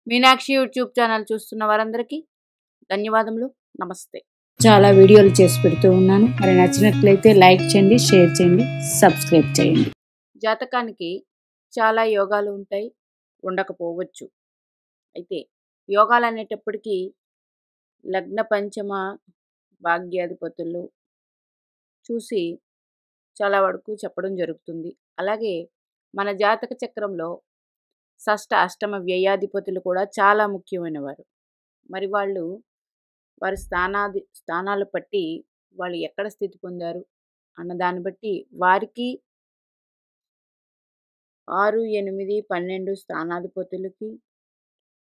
Meenakshi YouTube channel చూస్తున్న వారందరికీ ధన్యవాదములు. నమస్తే. చాలా వీడియోలు చేసి పెడుతూ ఉన్నాను. మరి నచ్చినట్లయితే లైక్ చేయండి, షేర్ చేయండి, సబ్స్క్రైబ్ చేయండి. జాతకానికి చాలా యోగాలు ఉంటాయి, ఉండకపోవచ్చు. అయితే యోగాలు అనేటప్పటికీ లగ్న పంచమ భాగ్యాధిపతులు చూసి చాలా వరకు చెప్పడం జరుగుతుంది. అలాగే మన జాతక చక్రంలో షష్ఠ అష్టమ వ్యయాధిపతులు కూడా చాలా ముఖ్యమైన వారు. మరి వారి స్థానాలు బట్టి వాళ్ళు ఎక్కడ స్థితి పొందారు అన్న దాన్ని బట్టి వారికి 6, 8, 12 స్థానాధిపతులకి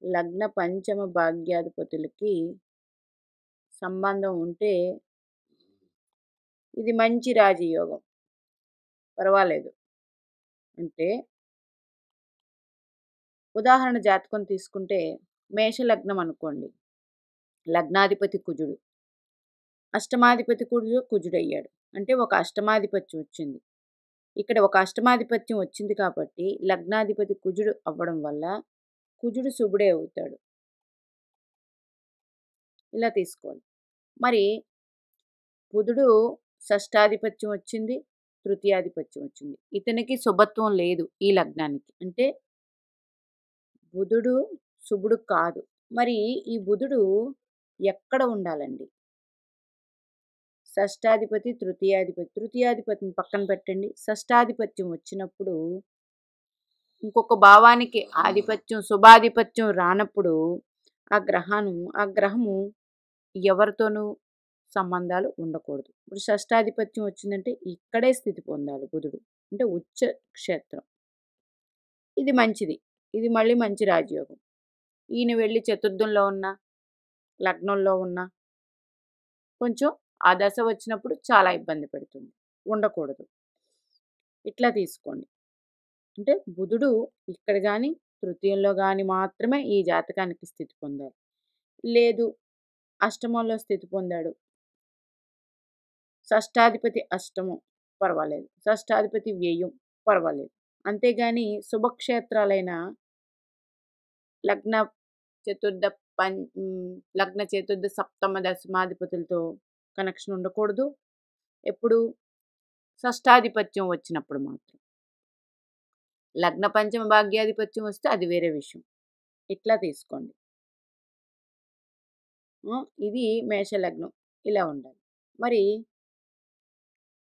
లగ్న పంచమ భాగ్యాధిపతులకి సంబంధం ఉంటే ఇది మంచి రాజయోగం, పర్వాలేదు. అంటే ఉదాహరణ జాతకం తీసుకుంటే మేషలగ్నం అనుకోండి. లగ్నాధిపతి కుజుడు, అష్టమాధిపతి కుజుడయ్యాడు. అంటే ఒక అష్టమాధిపత్యం వచ్చింది. ఇక్కడ ఒక అష్టమాధిపత్యం వచ్చింది కాబట్టి లగ్నాధిపతి కుజుడు అవ్వడం వల్ల కుజుడు శుభుడే అవుతాడు. ఇలా తీసుకోవాలి. మరి బుధుడు షష్టాధిపత్యం వచ్చింది, తృతీయాధిపత్యం వచ్చింది. ఇతనికి శుభత్వం లేదు ఈ లగ్నానికి. అంటే బుధుడు శుభుడు కాదు. మరి ఈ బుధుడు ఎక్కడ ఉండాలండి? షష్టాధిపతి, తృతీయాధిపతిని పక్కన పెట్టండి. షష్టాధిపత్యం వచ్చినప్పుడు ఇంకొక భావానికి ఆధిపత్యం, శుభాధిపత్యం రానప్పుడు ఆ గ్రహము ఎవరితోనూ సంబంధాలు ఉండకూడదు. ఇప్పుడు షష్టాధిపత్యం వచ్చిందంటే ఇక్కడే స్థితి పొందాలి బుధుడు. అంటే ఉచ్చ క్షేత్రం. ఇది మంచిది. ఇది మళ్ళీ మంచి రాజయోగం. ఈయన వెళ్ళి చతుర్థంలో ఉన్న, లగ్నంలో ఉన్న కొంచెం ఆ దశ వచ్చినప్పుడు చాలా ఇబ్బంది పెడుతుంది, ఉండకూడదు. ఇట్లా తీసుకోండి. అంటే బుధుడు ఇక్కడ కానీ తృతీయంలో కానీ మాత్రమే ఈ జాతకానికి స్థితి పొందాలి. లేదు అష్టమంలో స్థితి పొందాడు, షష్టాధిపతి అష్టమం పర్వాలేదు, షష్టాధిపతి వ్యయం పర్వాలేదు. అంతేగాని శుభక్షేత్రాలైన లగ్న చతుర్థ లగ్న చతుర్థ సప్తమ దశమాధిపతులతో కనెక్షన్ ఉండకూడదు. ఎప్పుడు షష్టాధిపత్యం వచ్చినప్పుడు మాత్రం. లగ్న పంచమ భాగ్యాధిపత్యం వస్తే అది వేరే విషయం. ఇట్లా తీసుకోండి. ఇది మేషలగ్నం ఇలా ఉండాలి. మరి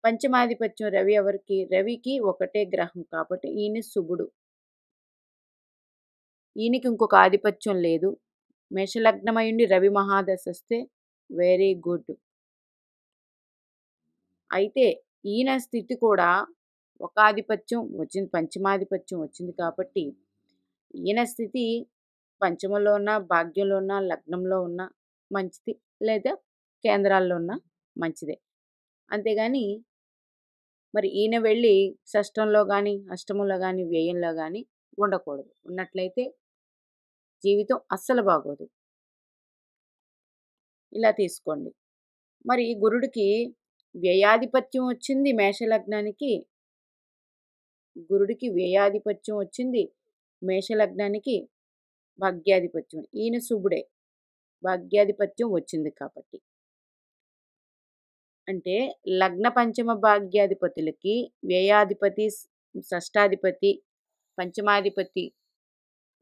పంచమాధిపత్యం రవి ఎవరికి? రవికి ఒకటే గ్రహం కాబట్టి ఈయన శుభుడు. ఈయనకి ఇంకొక ఆధిపత్యం లేదు. మేషలగ్నమైండి రవి మహాదశ వస్తే వెరీ గుడ్. అయితే ఈయన స్థితి కూడా ఒక ఆధిపత్యం వచ్చింది, పంచమాధిపత్యం వచ్చింది కాబట్టి ఈయన స్థితి పంచమంలో ఉన్న, భాగ్యంలో ఉన్న, లగ్నంలో ఉన్న మంచిది, లేదా కేంద్రాల్లో ఉన్న మంచిదే. అంతేగాని మరి ఈయన వెళ్ళి షష్టంలో కానీ, అష్టమంలో కానీ, వ్యయంలో కానీ ఉండకూడదు. ఉన్నట్లయితే జీవితం అస్సలు బాగోదు. ఇలా తీసుకోండి. మరి గురుడికి వ్యయాధిపత్యం వచ్చింది మేషలగ్నానికి. గురుడికి వ్యయాధిపత్యం వచ్చింది మేషలగ్నానికి, భాగ్యాధిపత్యం. ఈయన శుభుడే, భాగ్యాధిపత్యం వచ్చింది కాబట్టి. అంటే లగ్న పంచమ భాగ్యాధిపతులకి వ్యయాధిపతి, షష్టాధిపతి, పంచమాధిపతి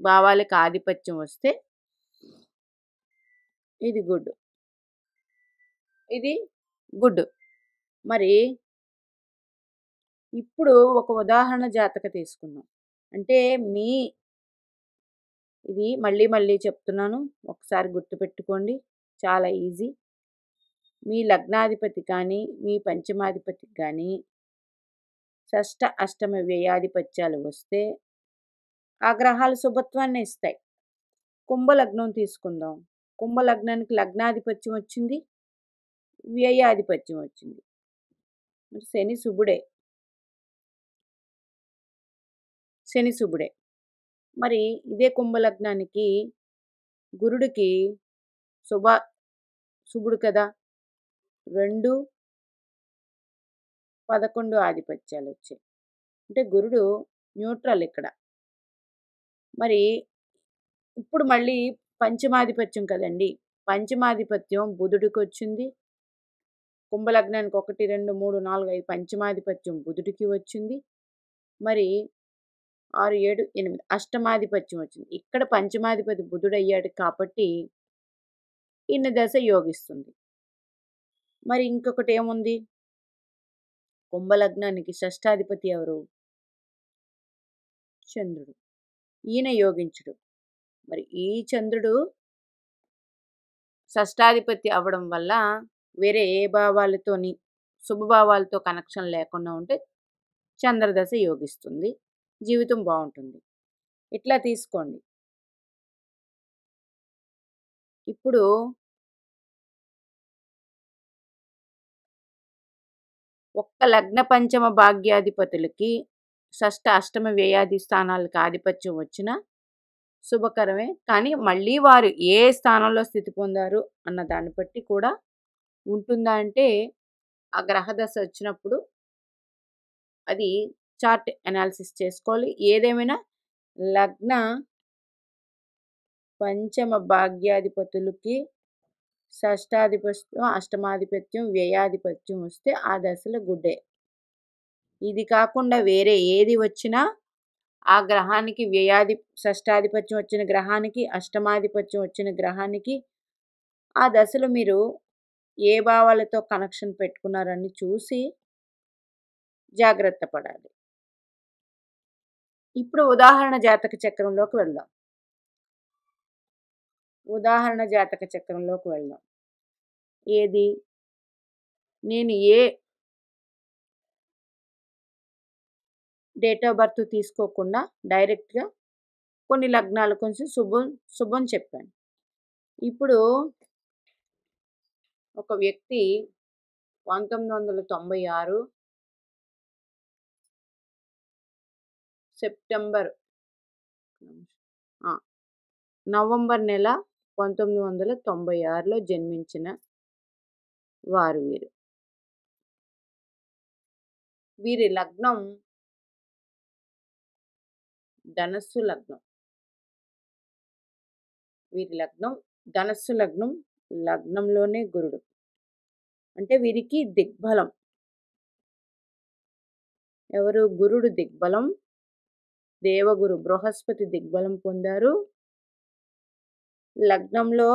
భావాలకు ఆధిపత్యం వస్తే ఇది గుడ్. ఇది గుడ్. మరి ఇప్పుడు ఒక ఉదాహరణ జాతక తీసుకుందాం. అంటే ఇది మళ్ళీ చెప్తున్నాను, ఒకసారి గుర్తుపెట్టుకోండి, చాలా ఈజీ. మీ లగ్నాధిపతి కానీ, మీ పంచమాధిపతి కానీ షష్ట అష్టమ వ్యయాధిపత్యాలు వస్తే ఆ గ్రహాలు శుభత్వాన్ని ఇస్తాయి. కుంభలగ్నం తీసుకుందాం. కుంభలగ్నానికి లగ్నాధిపత్యం వచ్చింది, వ్యయాధిపత్యం వచ్చింది. మరి శని శుభుడే. మరి ఇదే కుంభలగ్నానికి గురుడికి శుభుడు కదా, 2, 11 ఆధిపత్యాలు వచ్చాయి. అంటే గురుడు న్యూట్రల్ ఇక్కడ. మరి ఇప్పుడు మళ్ళీ పంచమాధిపత్యం కదండి. పంచమాధిపత్యం బుధుడికి వచ్చింది. కుంభలగ్నానికి 1, 2, 3, 4, 5 పంచమాధిపత్యం బుధుడికి వచ్చింది. మరి 6, 7, 8 అష్టమాధిపత్యం వచ్చింది. ఇక్కడ పంచమాధిపతి బుధుడయ్యాడు కాబట్టి ఇన్ని దశ యోగిస్తుంది. మరి ఇంకొకటి ఏముంది? కుంభలగ్నానికి షష్టాధిపతి ఎవరు? చంద్రుడు. ఈయన యోగించుడు. మరి ఈ చంద్రుడు షష్టాధిపతి అవ్వడం వల్ల వేరే ఏ భావాలతోని శుభభావాలతో కనెక్షన్ లేకుండా ఉంటే చంద్రదశ యోగిస్తుంది. జీవితం బాగుంటుంది. ఇట్లా తీసుకోండి. ఇప్పుడు ఒక్క లగ్న పంచమ భాగ్యాధిపతులకి షష్ట అష్టమ వ్యయాది స్థానాలకు ఆధిపత్యం వచ్చిన శుభకరమే. కానీ మళ్ళీ వారు ఏ స్థానంలో స్థితి పొందారు అన్న దాన్ని బట్టి కూడా ఉంటుందా అంటే ఆ గ్రహదశ వచ్చినప్పుడు అది చార్ట్ అనాలిసిస్ చేసుకోవాలి. ఏదేమైనా లగ్న పంచమ భాగ్యాధిపతులకి షష్టాధిపత్యం అష్టమాధిపత్యం వ్యయాధిపత్యం వస్తే ఆ దశలో గుడ్డే. ఇది కాకుండా వేరే ఏది వచ్చినా ఆ గ్రహానికి షష్టాధిపత్యం వచ్చిన గ్రహానికి అష్టమాధిపత్యం వచ్చిన గ్రహానికి ఆ దశలో మీరు ఏ భావాలతో కనెక్షన్ పెట్టుకున్నారని చూసి జాగ్రత్త పడాలి. ఇప్పుడు ఉదాహరణ జాతక చక్రంలోకి వెళ్దాం. ఏది నేను ఏ డేట్ ఆఫ్ బర్త్ తీసుకోకుండా డైరెక్ట్గా కొన్ని లగ్నాలు కొంచెం శుభం చెప్పాను. ఇప్పుడు ఒక వ్యక్తి 1996 నవంబర్ నెల 1996లో జన్మించిన వారు వీరి లగ్నం ధనస్సు లగ్నం. లగ్నంలోనే గురుడు. అంటే వీరికి దిగ్బలం. ఎవరు? గురుడు దిగ్బలం. దేవగురు బృహస్పతి దిగ్బలం పొందారు. లగ్నంలో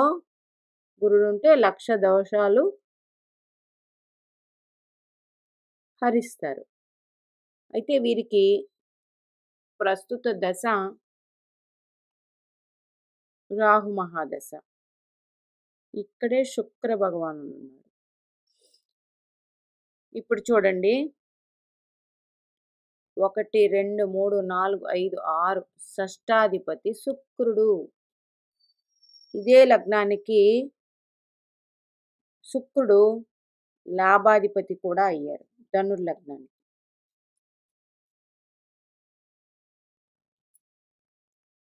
గురుడు ఉంటే లక్ష దోషాలు హరిస్తారు. అయితే వీరికి ప్రస్తుత దశ రాహు మహాదశ. ఇక్కడే శుక్ర భగవానుడు ఉన్నాడు. ఇప్పుడు చూడండి, 1, 2, 3, 4, 5, 6 షష్టాధిపతి శుక్రుడు. ఇదే లగ్నానికి శుక్రుడు లాభాధిపతి కూడా అయ్యారు. ధనుర్లగ్నానికి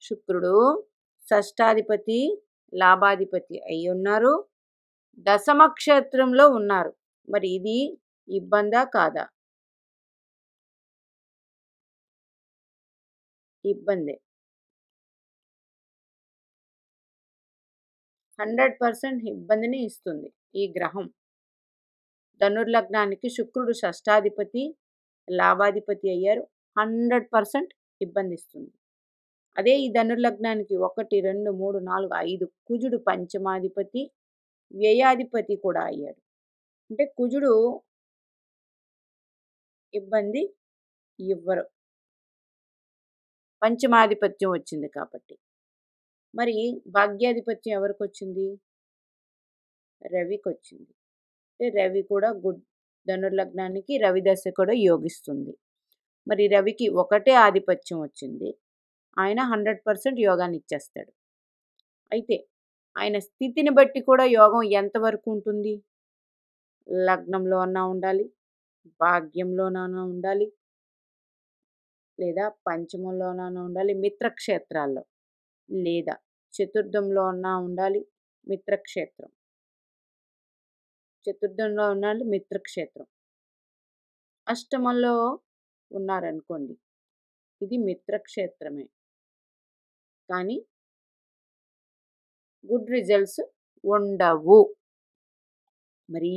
శుక్రుడు షష్టాధిపతి లాభాధిపతి అయి ఉన్నారు. దశమ క్షేత్రంలో ఉన్నారు. మరి ఇది ఇబ్బందా కాదా? ఇబ్బందే. 100% ఇబ్బందిని ఇస్తుంది ఈ గ్రహం. ధనుర్లగ్నానికి శుక్రుడు షష్టాధిపతి లాభాధిపతి అయ్యారు. 100% ఇబ్బంది ఇస్తుంది. అదే ఈ ధనుర్లగ్నానికి 1, 2, 3, 4, 5 కుజుడు పంచమాధిపతి వ్యయాధిపతి కూడా అయ్యాడు. అంటే కుజుడు ఇబ్బంది ఇవ్వరు, పంచమాధిపత్యం వచ్చింది కాబట్టి. మరి భాగ్యాధిపత్యం ఎవరికి వచ్చింది? రవికి వచ్చింది. రవి కూడా ధనుర్లగ్నానికి రవి దశ కూడా యోగిస్తుంది. మరి రవికి ఒకటే ఆధిపత్యం వచ్చింది. ఆయన 100% యోగాన్ని ఇచ్చేస్తాడు. అయితే ఆయన స్థితిని బట్టి కూడా యోగం ఎంతవరకు ఉంటుంది? లగ్నంలో అన్నా ఉండాలి, భాగ్యంలోనైనా ఉండాలి, లేదా పంచమంలోనైనా ఉండాలి, మిత్రక్షేత్రాల్లో, లేదా చతుర్థంలో అన్నా ఉండాలి. చతుర్థంలో ఉండాలి మిత్రక్షేత్రం. అష్టమంలో ఉన్నారనుకోండి, ఇది మిత్రక్షేత్రమే. కానీ గుడ్ రిజల్ట్స్ ఉండవు. మరి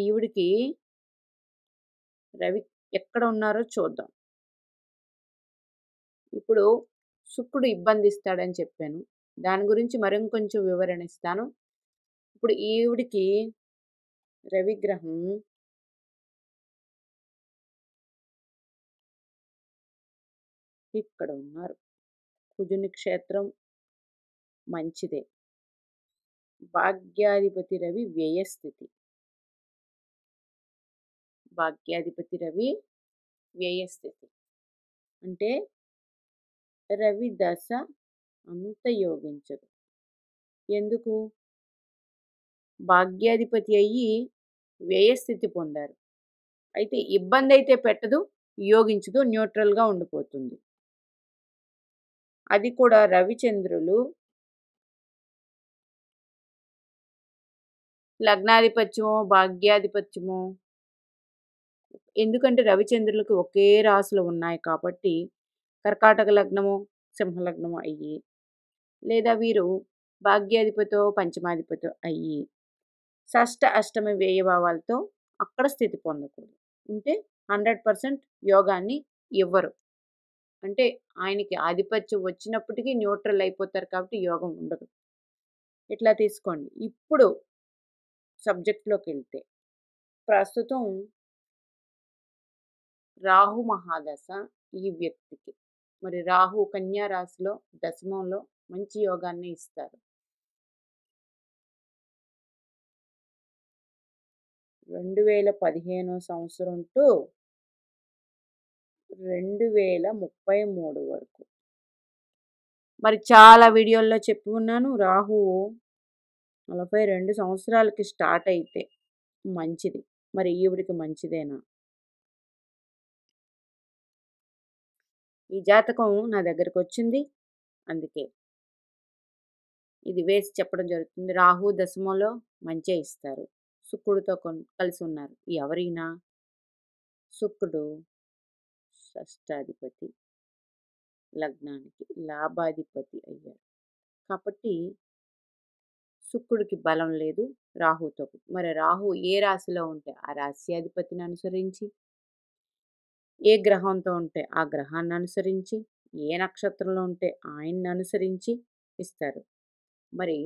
ఈవిడికి రవి ఎక్కడ ఉన్నారో చూద్దాం. ఇప్పుడు శుక్రుడు ఇబ్బందిస్తాడని చెప్పాను. దాని గురించి మరింకొంచెం వివరణ ఇస్తాను. ఇప్పుడు ఈవిడికి రవిగ్రహం ఇక్కడ ఉన్నారు. కుజుని క్షేత్రం మంచిదే. భాగ్యాధిపతి రవి వ్యయస్థితి. భాగ్యాధిపతి రవి వ్యయస్థితి అంటే రవి దశ అంత యోగించదు. ఎందుకు? భాగ్యాధిపతి అయ్యి వ్యయస్థితి పొందారు. అయితే ఇబ్బంది అయితే పెట్టదు, యోగించదు, న్యూట్రల్గా ఉండిపోతుంది. అది కూడా రవిచంద్రులు లగ్నాధిపత్యమో భాగ్యాధిపత్యమో, ఎందుకంటే రవిచంద్రులకు ఒకే రాశులు ఉన్నాయి కాబట్టి కర్కాటక లగ్నము సింహలగ్నము అయ్యి, లేదా వీరు భాగ్యాధిపతో పంచమాధిపతో అయ్యి షష్ట అష్టమ వ్యయభావాలతో అక్కడ స్థితి పొందకూడదు. ఉంటే 100% యోగాన్ని ఇవ్వరు. అంటే ఆయనకి ఆధిపత్యం వచ్చినప్పటికీ న్యూట్రల్ అయిపోతారు కాబట్టి యోగం ఉండదు. ఇట్లా తీసుకోండి. ఇప్పుడు సబ్జెక్ట్లోకి వెళ్తే ప్రస్తుతం రాహు మహాదశ ఈ వ్యక్తికి. మరి రాహు కన్యా రాశిలో దశమంలో మంచి యోగాన్ని ఇస్తారు. 2015 సంవత్సరం టు 2033 వరకు. మరి చాలా వీడియోల్లో చెప్పి ఉన్నాను, రాహు 42 సంవత్సరాలకి స్టార్ట్ అయితే మంచిది. మరి ఈవిడికి మంచిదేనా? ఈ జాతకం నా దగ్గరకు వచ్చింది, అందుకే ఇది వేసి చెప్పడం జరుగుతుంది. రాహు దశమంలో మంచిగా ఇస్తారు. శుక్రుడితో కలిసి ఉన్నారు. ఎవరైనా శుక్రుడు షష్టాధిపతి, లగ్నానికి లాభాధిపతి అయ్యారు కాబట్టి శుక్రుడికి బలం లేదు రాహుతో. మరి రాహు ఏ రాశిలో ఉంటే ఆ రాశ్యాధిపతిని అనుసరించి, ఏ గ్రహంతో ఉంటే ఆ గ్రహాన్ని అనుసరించి, ఏ నక్షత్రంలో ఉంటే ఆయన్ని అనుసరించి ఇస్తారు. మరి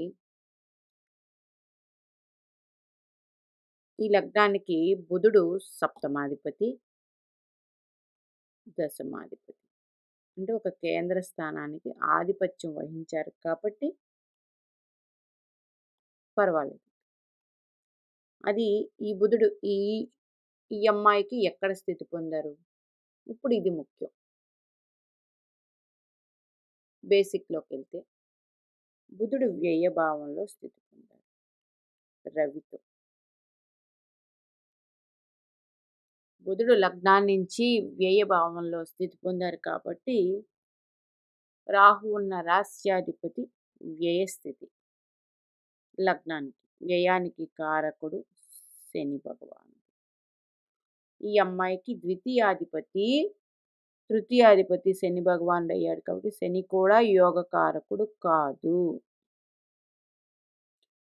ఈ లగ్నానికి బుధుడు సప్తమాధిపతి, దశమాధిపతి అంటే ఒక కేంద్ర స్థానానికి ఆధిపత్యం వహించారు కాబట్టి పర్వాలేదు. అది ఈ బుధుడు ఈ ఈ అమ్మాయికి ఎక్కడ స్థితి పొందారు? ఇప్పుడు ఇది ముఖ్యం. బేసిక్లోకి వెళ్తే బుధుడు వ్యయభావంలో స్థితి పొందారు రవితో. బుధుడు లగ్నాన్ని నుంచి వ్యయభావంలో స్థితి పొందారు కాబట్టి రాహు ఉన్న రాస్యాధిపతి వ్యయస్థితి. లగ్నానికి వ్యయానికి కారకుడు శని భగవానుడు. ఈ అమ్మాయికి ద్వితీయాధిపతి తృతీయాధిపతి శని భగవానుడు అయ్యాడు కాబట్టి శని కూడా యోగకారకుడు కాదు.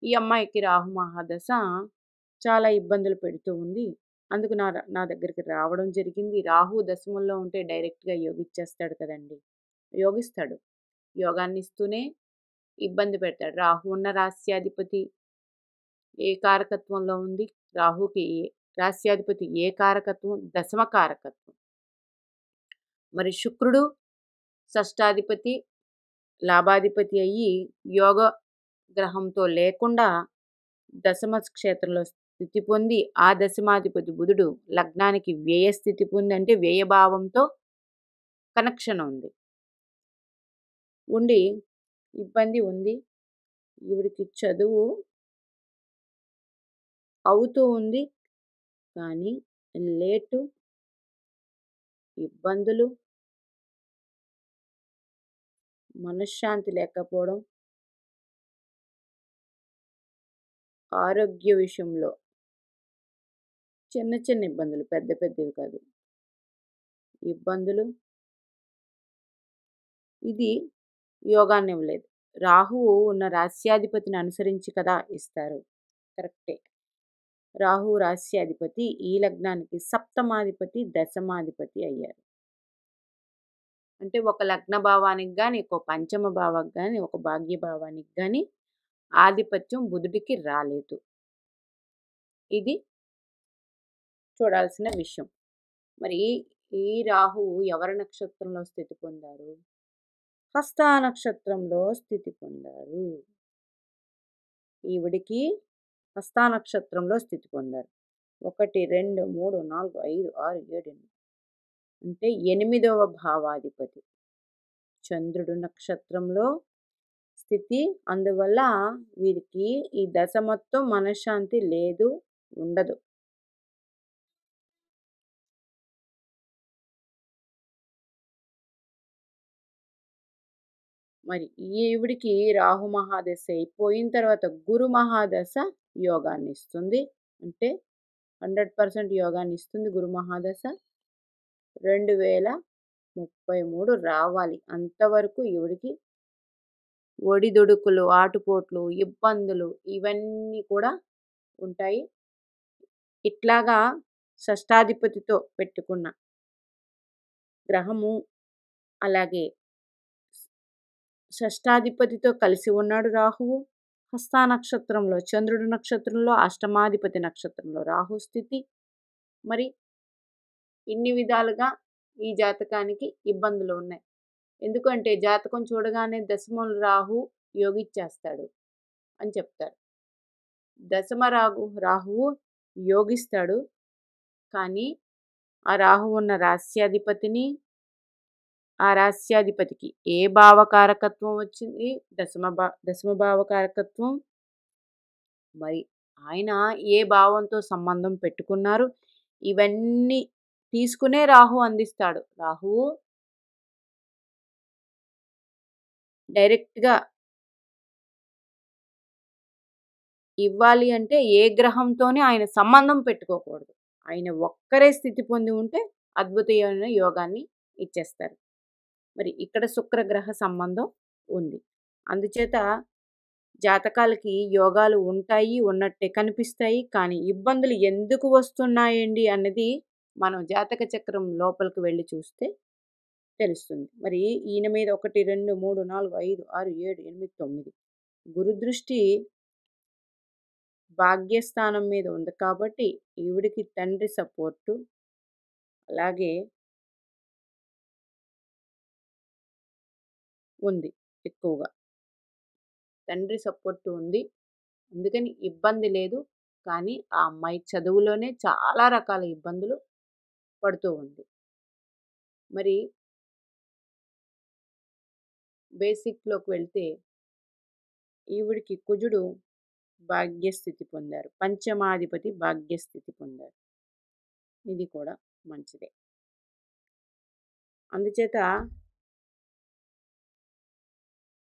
ఈ అమ్మాయికి రాహు మహాదశ చాలా ఇబ్బందులు పెడుతూ ఉంది. అందుకు నా దగ్గరికి రావడం జరిగింది. రాహు దశమంలో ఉంటే డైరెక్ట్గా యోగిచ్చేస్తాడు కదండి. యోగిస్తాడు, యోగాన్ని ఇస్తూనే ఇబ్బంది పెడతాడు. రాహు ఉన్న రాస్యాధిపతి ఏ కారకత్వంలో ఉంది? రాహుకి రాస్యాధిపతి ఏ కారకత్వం? దశమ కారకత్వం. మరి శుక్రుడు షష్టాధిపతి లాభాధిపతి అయ్యి యోగ గ్రహంతో లేకుండా దశమ క్షేత్రంలో స్థితి పొంది ఆ దశమాధిపతి బుధుడు లగ్నానికి వ్యయ స్థితి పొంది, అంటే వ్యయభావంతో కనెక్షన్ ఉంది, ఉండి ఇబ్బంది ఉంది. ఈవిడికి చదువు అవుతూ ఉంది కానీ లేటు, ఇబ్బందులు, మనశ్శాంతి లేకపోవడం, ఆరోగ్య విషయంలో చిన్న చిన్న ఇబ్బందులు, పెద్ద పెద్దవి కాదు, ఇబ్బందులు. ఇది యోగాన్ని ఇవ్వలేదు. రాహువు ఉన్న రాస్యాధిపతిని అనుసరించి కదా ఇస్తారు. కరెక్టే. రాహు రాస్యాధిపతి ఈ లగ్నానికి సప్తమాధిపతి, దశమాధిపతి అయ్యారు. అంటే ఒక లగ్న భావానికి గాని, ఒక పంచమ భావానికి గాని, ఒక భాగ్య భావానికి గాని ఆధిపత్యం బుధుడికి రాలేదు. ఇది చూడాల్సిన విషయం. మరి ఈ రాహువు ఎవరి నక్షత్రంలో స్థితి పొందారు? హస్తా నక్షత్రంలో స్థితి పొందారు. ఈవిడికి హస్తా నక్షత్రంలో స్థితి పొందారు. 1, 2, 3, 4, 5, 6, 7, 8 అంటే 8వ భావాధిపతి చంద్రుడు నక్షత్రంలో స్థితి. అందువల్ల వీరికి ఈ దశ మొత్తం మనశ్శాంతి లేదు, ఉండదు. మరి ఈవిడికి రాహు మహాదశ అయిపోయిన తర్వాత గురు మహాదశ యోగాన్ని ఇస్తుంది. అంటే 100% యోగాన్ని ఇస్తుంది గురు మహాదశ. 2033 రావాలి. అంతవరకు ఈవిడికి ఒడిదుడుకులు, ఆటుపోట్లు, ఇబ్బందులు ఇవన్నీ కూడా ఉంటాయి. ఇట్లాగా షష్టాధిపతితో పెట్టుకున్న గ్రహము, అలాగే షష్టాధిపతితో కలిసి ఉన్నాడు రాహువు. హస్తా నక్షత్రంలో చంద్రుడు నక్షత్రంలో, అష్టమాధిపతి నక్షత్రంలో రాహు స్థితి. మరి ఇన్ని విధాలుగా ఈ జాతకానికి ఇబ్బందులు ఉన్నాయి. ఎందుకంటే జాతకం చూడగానే దశమం రాహు యోగిచ్చేస్తాడు అని చెప్తారు. దశమ రాహువు యోగిస్తాడు. కానీ ఆ రాహు ఉన్న రాస్యాధిపతిని, ఆ రాస్యాధిపతికి ఏ భావకారకత్వం వచ్చింది? దశమ భావకారకత్వం. మరి ఆయన ఏ భావంతో సంబంధం పెట్టుకున్నారు? ఇవన్నీ తీసుకునే రాహు అందిస్తాడు. రాహువు డైరెక్ట్గా ఇవ్వాలి అంటే ఏ గ్రహంతోనే ఆయన సంబంధం పెట్టుకోకూడదు. ఆయన ఒక్కరే స్థితి పొంది ఉంటే అద్భుతమైన యోగాన్ని ఇచ్చేస్తారు. మరి ఇక్కడ శుక్రగ్రహ సంబంధం ఉంది. అందుచేత జాతకాలకి యోగాలు ఉంటాయి, ఉన్నట్టే కనిపిస్తాయి. కానీ ఇబ్బందులు ఎందుకు వస్తున్నాయండి అన్నది మనం జాతక చక్రం లోపలికి వెళ్ళి చూస్తే తెలుస్తుంది. మరి ఈయన మీద 1, 2, 3, 4, 5, 6, 7, 8, 9 గురుదృష్టి భాగ్యస్థానం మీద ఉంది కాబట్టి ఈవిడికి తండ్రి సపోర్టు, అలాగే ఉంది ఎక్కువగా. తండ్రి సపోర్టు ఉంది. అందుకని ఇబ్బంది లేదు. కానీ ఆ అమ్మాయి చదువులోనే చాలా రకాల ఇబ్బందులు పడుతూ ఉంది. మరి బేసిక్లోకి వెళ్తే ఈవిడికి కుజుడు భాగ్యస్థితి పొందారు. పంచమాధిపతి భాగ్యస్థితి పొందారు. ఇది కూడా మంచిదే. అందుచేత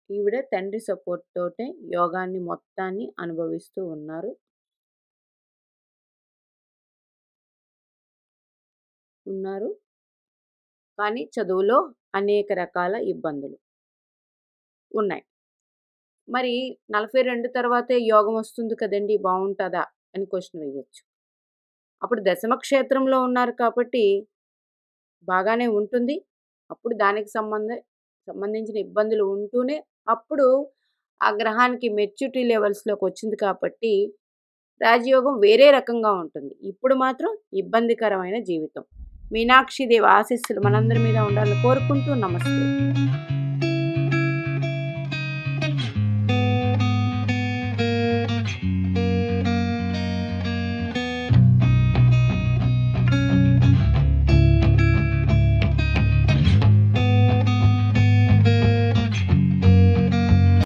ఈవిడ తండ్రి సపోర్ట్ తోటే యోగాన్ని మొత్తాన్ని అనుభవిస్తూ ఉన్నారు. కానీ చదువులో అనేక రకాల ఇబ్బందులు ఉన్నాయి. మరి 42 తర్వాతే యోగం వస్తుంది కదండి, బాగుంటుందా అని క్వశ్చన్ వేయచ్చు. అప్పుడు దశమ క్షేత్రంలో ఉన్నారు కాబట్టి బాగానే ఉంటుంది. అప్పుడు దానికి సంబంధించిన ఇబ్బందులు ఉంటూనే అప్పుడు ఆ గ్రహానికి మెచ్యూరిటీ లెవెల్స్లోకి వచ్చింది కాబట్టి రాజయోగం వేరే రకంగా ఉంటుంది. ఇప్పుడు మాత్రం ఇబ్బందికరమైన జీవితం. మీనాక్షి దేవి ఆశీస్సులు మనందరి మీద ఉండాలని కోరుకుంటూ నమస్తే.